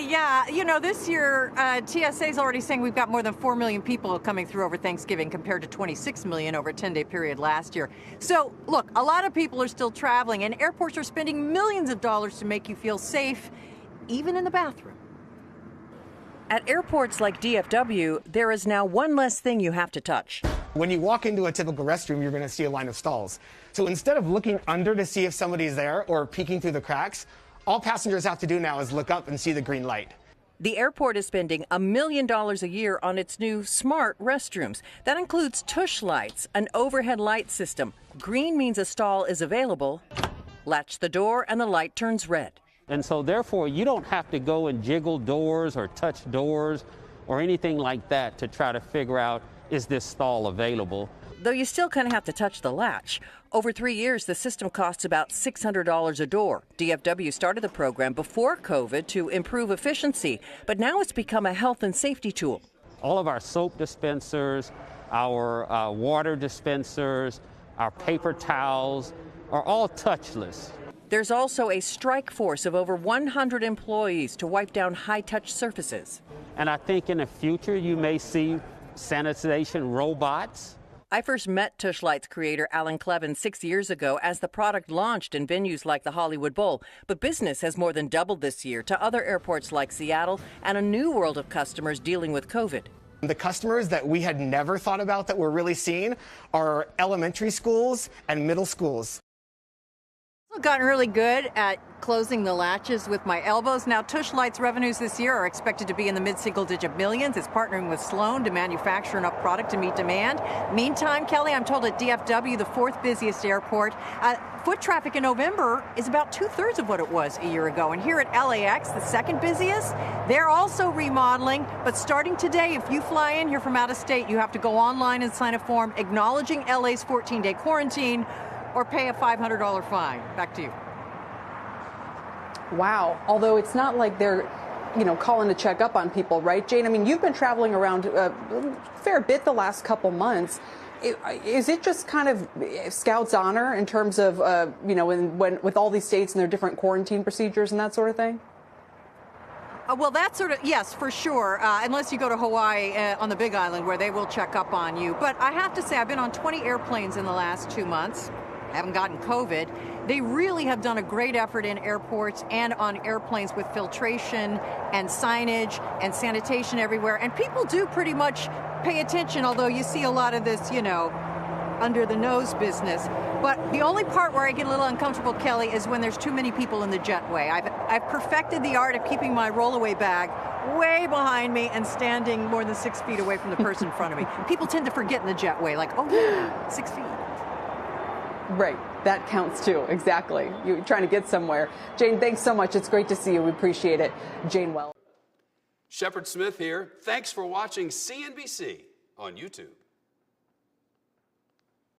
Kelly, yeah, you know, this year TSA is already saying we've got more than 4 million people coming through over Thanksgiving compared to 26 million over a 10-day period last year. So, look, a lot of people are still traveling, and airports are spending millions of dollars to make you feel safe, even in the bathroom. At airports like DFW, there is now one less thing you have to touch. When you walk into a typical restroom, you're going to see a line of stalls. So instead of looking under to see if somebody's there or peeking through the cracks, all passengers have to do now is look up and see the green light. The airport is spending $1 million a year on its new smart restrooms. That includes Tooshlights, an overhead light system. Green means a stall is available. Latch the door and the light turns red. And so therefore, you don't have to go and jiggle doors or touch doors or anything like that to try to figure out, is this stall available? Though you still kind of have to touch the latch. Over 3 years, the system costs about $600 a door. DFW started the program before COVID to improve efficiency, but now it's become a health and safety tool. All of our soap dispensers, our water dispensers, our paper towels are all touchless. There's also a strike force of over 100 employees to wipe down high-touch surfaces. And I think in the future you may see sanitization robots. I first met Tooshlights creator Alan Clevin 6 years ago as the product launched in venues like the Hollywood Bowl. But business has more than doubled this year to other airports like Seattle and a new world of customers dealing with COVID. The customers that we had never thought about that we're really seeing are elementary schools and middle schools. I've gotten really good at closing the latches with my elbows. Now, Tooshlights revenues this year are expected to be in the mid-single-digit millions. It's partnering with Sloan to manufacture enough product to meet demand. Meantime, Kelly, I'm told at DFW, the fourth busiest airport, foot traffic in November is about 2/3 of what it was a year ago. And here at LAX, the second busiest, they're also remodeling. But starting today, if you fly in here from out of state, you have to go online and sign a form acknowledging LA's 14-day quarantine or pay a $500 fine. Back to you. Wow. Although it's not like they're, calling to check up on people, right, Jane? I mean, you've been traveling around a fair bit the last couple months. Is it just kind of Scout's honor in terms of, when with all these states and their different quarantine procedures and that sort of thing? Well, that sort of, yes, for sure, unless you go to Hawaii on the Big Island where they will check up on you. But I have to say, I've been on 20 airplanes in the last 2 months. I haven't gotten COVID. They really have done a great effort in airports and on airplanes with filtration and signage and sanitation everywhere. And people do pretty much pay attention, although you see a lot of this, under the nose business. But the only part where I get a little uncomfortable, Kelly, is when there's too many people in the jetway. I've perfected the art of keeping my rollaway bag way behind me and standing more than 6 feet away from the person in front of me. People tend to forget in the jetway, like, oh yeah, 6 feet. Right. That counts too. Exactly. You're trying to get somewhere. Jane, thanks so much. It's great to see you. We appreciate it. Jane Wells. Shepard Smith here. Thanks for watching CNBC on YouTube.